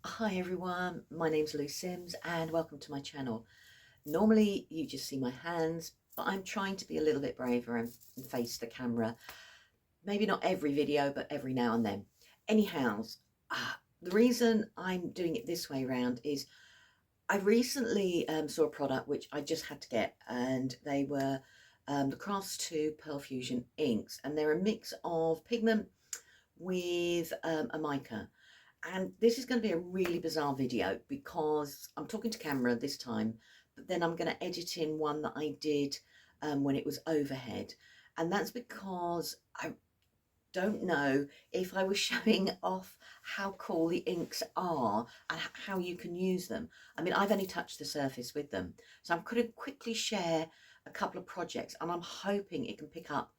Hi everyone, my name's Lou Sims and welcome to my channel. Normally you just see my hands, but I'm trying to be a little bit braver and face the camera. Maybe not every video, but every now and then. Anyhow, the reason I'm doing it this way around is I recently saw a product which I just had to get, and they were the Crafts 2 Pearl Fusion inks, and they're a mix of pigment with a mica. And this is going to be a really bizarre video because I'm talking to camera this time, but then I'm going to edit in one that I did when it was overhead. And that's because I don't know if I was showing off how cool the inks are and how you can use them. I mean, I've only touched the surface with them. So I'm going to quickly share a couple of projects and I'm hoping it can pick up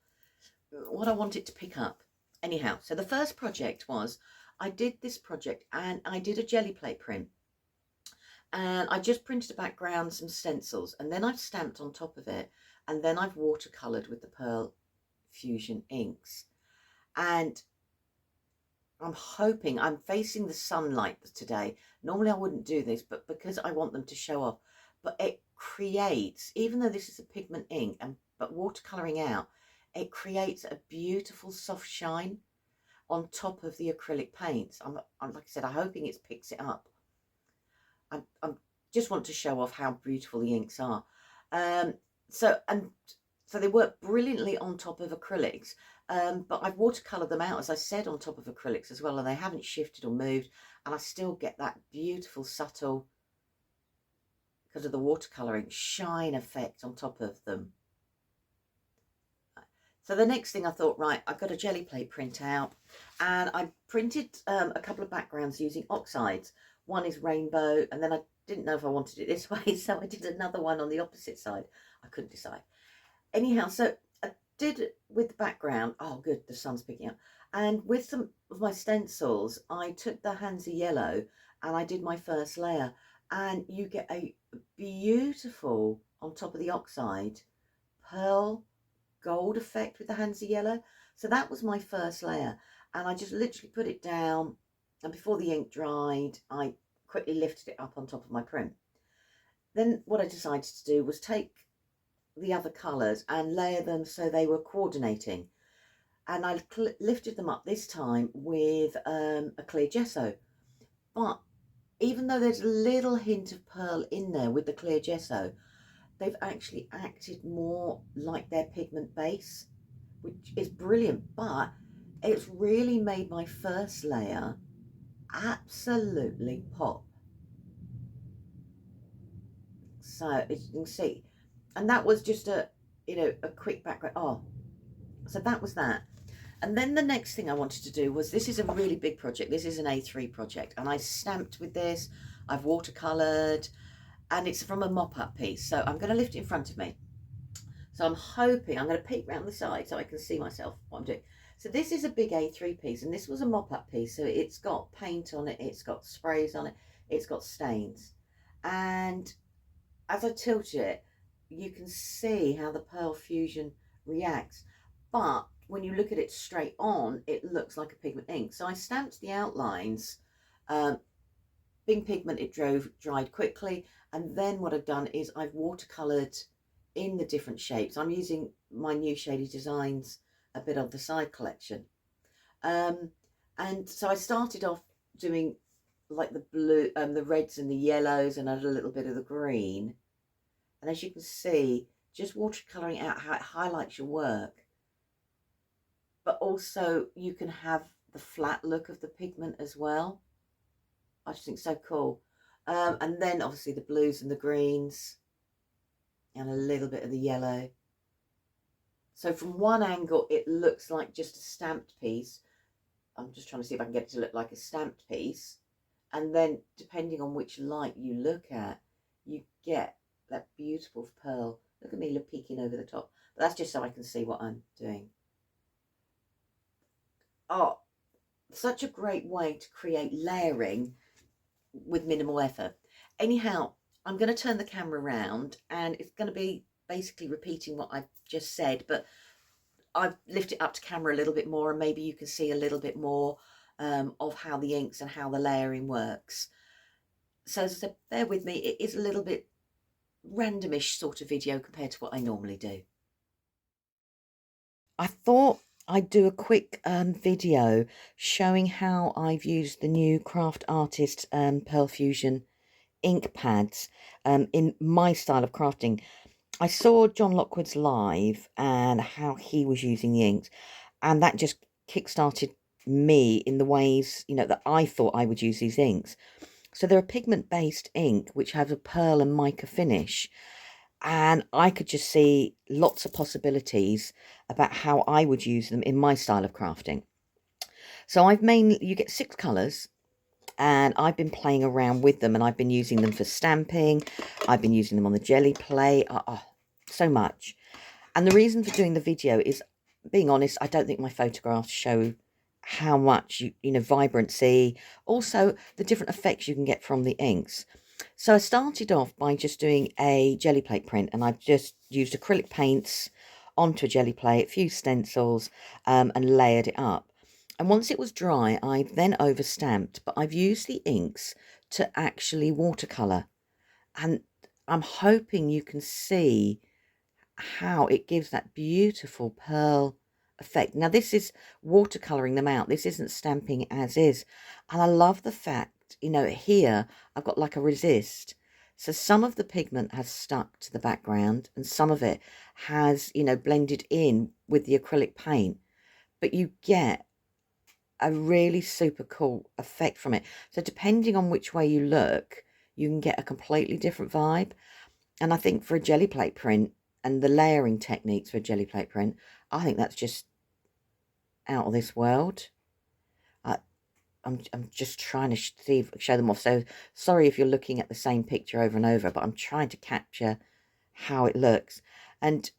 what I want it to pick up. Anyhow, so the first project was I did this project and I did a jelly plate print, and I just printed a background, some stencils, and then I've stamped on top of it, and then I've watercolored with the Pearl Fusion inks. And I'm facing the sunlight today. Normally I wouldn't do this, but because I want them to show off, but it creates, even though this is a pigment ink but watercoloring out, it creates a beautiful soft shine on top of the acrylic paints. I'm like I said, I'm hoping it picks it up. I'm just want to show off how beautiful the inks are. So they work brilliantly on top of acrylics, but I've watercolored them out, as I said, on top of acrylics as well, and they haven't shifted or moved, and I still get that beautiful subtle, because of the watercoloring, shine effect on top of them. So the next thing I thought, right, I've got a jelly plate print out, and I printed a couple of backgrounds using Oxides. One is rainbow, and then I didn't know if I wanted it this way, so I did another one on the opposite side. I couldn't decide. Anyhow, so I did with the background. Oh, good, the sun's picking up. And with some of my stencils, I took the Hansa yellow and I did my first layer, and you get a beautiful, on top of the Oxide, pearl gold effect with the Hansa yellow. So that was my first layer, and I just literally put it down, and before the ink dried I quickly lifted it up on top of my print. Then what I decided to do was take the other colours and layer them so they were coordinating, and I lifted them up this time with a clear gesso. But even though there's a little hint of pearl in there with the clear gesso, they've actually acted more like their pigment base, which is brilliant. But it's really made my first layer absolutely pop. So as you can see, and that was just a quick background. Oh, so that was that. And then the next thing I wanted to do was, this is a really big project. This is an A3 project, and I stamped with this. I've watercolored, and it's from a mop-up piece. So I'm going to lift it in front of me. So I'm hoping, I'm going to peek around the side so I can see myself what I'm doing. So this is a big A3 piece, and this was a mop-up piece. So it's got paint on it, it's got sprays on it, it's got stains. And as I tilt it, you can see how the Pearl Fusion reacts. But when you look at it straight on, it looks like a pigment ink. So I stamped the outlines. Being pigment, it dried quickly. And then what I've done is I've watercolored in the different shapes. I'm using my new Shady Designs, a bit of the side collection. And so I started off doing like the blue, the reds and the yellows, and added a little bit of the green. And as you can see, just watercolouring out how it highlights your work. But also you can have the flat look of the pigment as well. I just think so cool. And then obviously the blues and the greens, and a little bit of the yellow. So from one angle it looks like just a stamped piece. I'm just trying to see if I can get it to look like a stamped piece. And then depending on which light you look at, you get that beautiful pearl. Look at me peeking over the top. But that's just so I can see what I'm doing. Oh, such a great way to create layering with minimal effort. Anyhow, I'm going to turn the camera around, and it's going to be basically repeating what I've just said, but I've lifted it up to camera a little bit more, and maybe you can see a little bit more. of how the inks and how the layering works. So as I said, bear with me, it is a little bit randomish sort of video compared to what I normally do. I thought I'd do a quick video showing how I've used the new Craft Artist Pearl Fusion ink pads in my style of crafting. I saw John Lockwood's live and how he was using the inks, and that just kick-started me in the ways, you know, that I thought I would use these inks. So they're a pigment-based ink which has a pearl and mica finish, and I could just see lots of possibilities about how I would use them in my style of crafting. So you get 6 colours, and I've been playing around with them, and I've been using them for stamping. I've been using them on the jelly plate, so much. And the reason for doing the video is, being honest, I don't think my photographs show how much, you know, vibrancy, also the different effects you can get from the inks. So I started off by just doing a jelly plate print, and I've just used acrylic paints onto a jelly plate, a few stencils, and layered it up. And once it was dry, I then over stamped, but I've used the inks to actually watercolour. And I'm hoping you can see how it gives that beautiful pearl effect. Now this is watercolouring them out, this isn't stamping as is. And I love the fact, you know, here I've got like a resist, so some of the pigment has stuck to the background and some of it has, you know, blended in with the acrylic paint, but you get a really super cool effect from it. So depending on which way you look, you can get a completely different vibe. And I think for a jelly plate print and the layering techniques for a jelly plate print, I think that's just out of this world. I'm just trying to show them off. So sorry if you're looking at the same picture over and over, but I'm trying to capture how it looks. And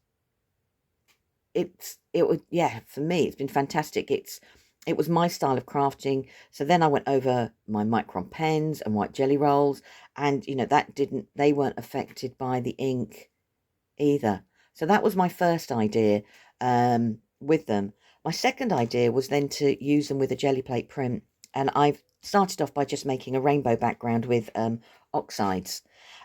yeah, for me it's been fantastic. It was my style of crafting. So then I went over my micron pens and white jelly rolls, and you know, they weren't affected by the ink either. So that was my first idea with them. My second idea was then to use them with a jelly plate print, and I've started off by just making a rainbow background with oxides.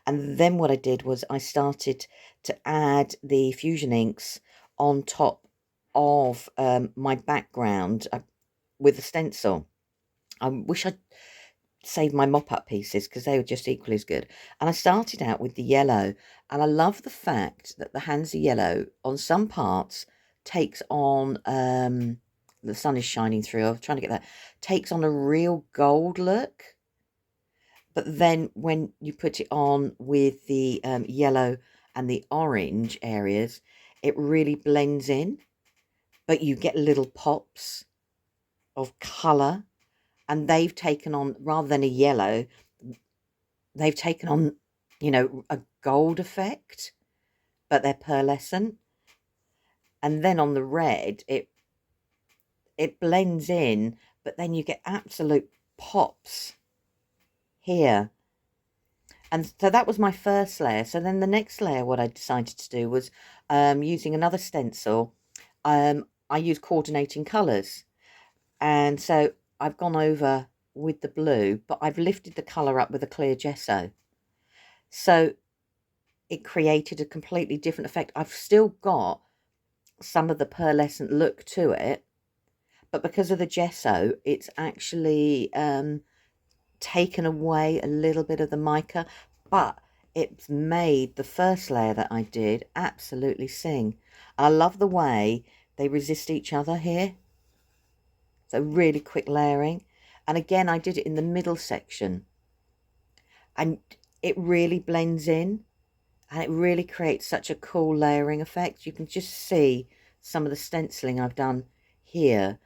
And then what I did was I started to add the fusion inks on top of my background with a stencil. I wish I'd saved my mop-up pieces because they were just equally as good. And I started out with the yellow, and I love the fact that the hands are yellow on some parts, takes on the sun is shining through, I'm trying to get that, takes on a real gold look, but then when you put it on with the yellow and the orange areas, it really blends in, but you get little pops of colour. And they've taken on, rather than a yellow, they've taken on, you know, a gold effect, but they're pearlescent. And then on the red, it blends in, but then you get absolute pops here. And so that was my first layer. So then the next layer, what I decided to do was using another stencil. I use coordinating colours. And so I've gone over with the blue, but I've lifted the colour up with a clear gesso. So it created a completely different effect. I've still got some of the pearlescent look to it, but because of the gesso, it's actually taken away a little bit of the mica, but it's made the first layer that I did absolutely sing. I love the way they resist each other here. So really quick layering. And again, I did it in the middle section. And it really blends in. And it really creates such a cool layering effect. You can just see some of the stenciling I've done here.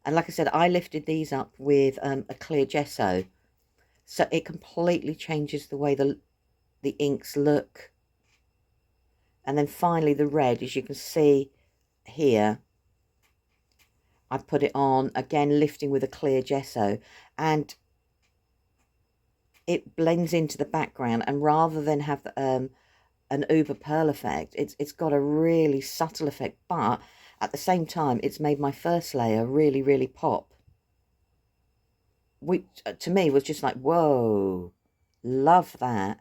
And like I said, I lifted these up with a clear gesso. So it completely changes the way the inks look. And then finally the red, as you can see here, I put it on, again lifting with a clear gesso, and it blends into the background. And rather than have an uber pearl effect, it's got a really subtle effect, but at the same time it's made my first layer really, really pop. which to me was just like, whoa, love that.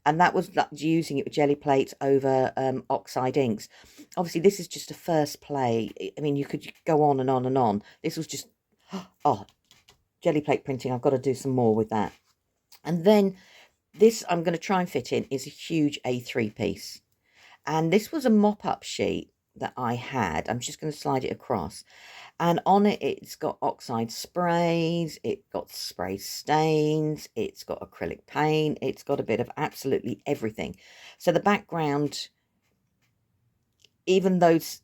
And that was like using it with jelly plates over Oxide inks. Obviously, this is just a first play. I mean, you could go on and on and on. This was just, oh, jelly plate printing. I've got to do some more with that. And then this I'm going to try and fit in is a huge A3 piece. And this was a mop-up sheet that I had. I'm just going to slide it across. And on it, it's got Oxide sprays, it's got spray stains, it's got acrylic paint, it's got a bit of absolutely everything. So the background, even those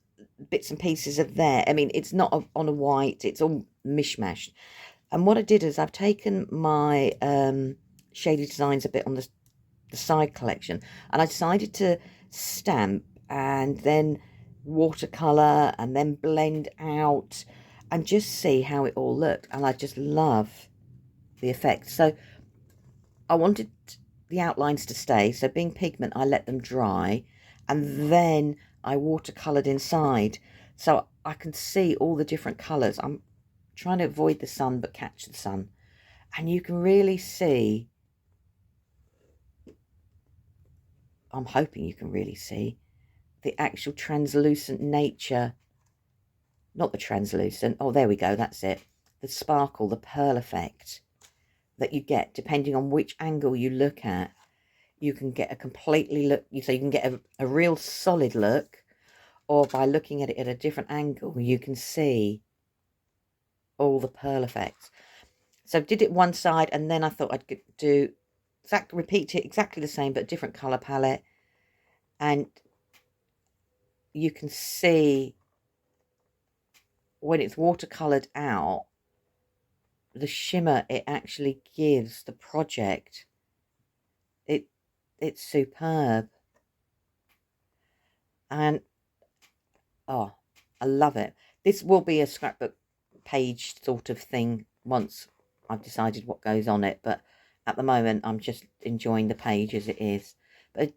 bits and pieces are there. I mean, it's not on a white, it's all mishmashed. And what I did is I've taken my Shady Designs a bit on the side collection, and I decided to stamp and then watercolor and then blend out and just see how it all looked. And I just love the effect. So I wanted the outlines to stay, so being pigment I let them dry, and then I watercolored inside so I can see all the different colors. I'm trying to avoid the sun but catch the sun, and you can really see, I'm hoping you can really see the actual translucent nature, not the translucent, oh there we go, that's it, the sparkle, the pearl effect that you get depending on which angle you look at. You can get a completely look, so you can get a real solid look, or by looking at it at a different angle you can see all the pearl effects. So I did it one side, and then I thought I'd do repeat it exactly the same but different color palette, and you can see when it's watercolored out the shimmer it actually gives the project. It's superb, and oh, I love it. This will be a scrapbook page sort of thing once I've decided what goes on it, but at the moment I'm just enjoying the page as it is. But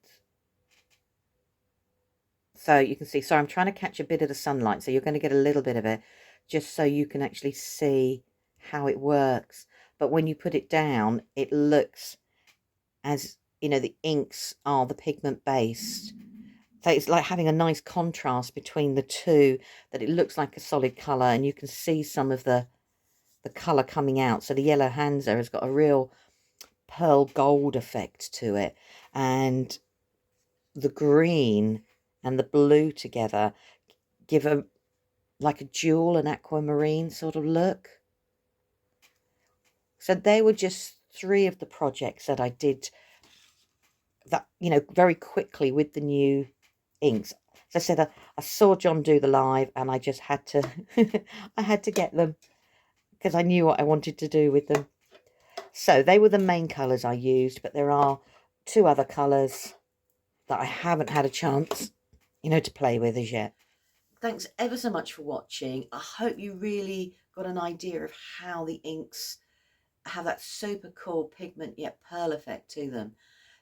so you can see, so I'm trying to catch a bit of the sunlight, so you're going to get a little bit of it just so you can actually see how it works. But when you put it down, it looks as, you know, the inks are the pigment based. So it's like having a nice contrast between the two, that it looks like a solid colour, and you can see some of the colour coming out. So the yellow Hansa has got a real pearl gold effect to it, and the green and the blue together give a like a jewel and aquamarine sort of look. So they were just 3 of the projects that I did that, you know, very quickly with the new inks. As I said, I saw John do the live, and I just had to I had to get them because I knew what I wanted to do with them. So they were the main colours I used, but there are 2 other colours that I haven't had a chance, you know, to play with as yet. Thanks ever so much for watching. I hope you really got an idea of how the inks have that super cool pigment yet pearl effect to them.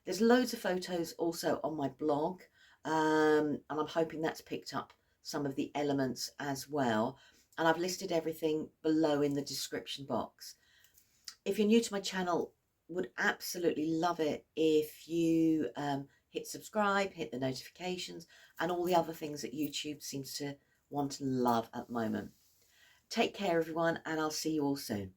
There's loads of photos also on my blog, and I'm hoping that's picked up some of the elements as well. And I've listed everything below in the description box. If you're new to my channel, would absolutely love it if you hit subscribe, hit the notifications, and all the other things that YouTube seems to want and love at the moment. Take care, everyone, and I'll see you all soon.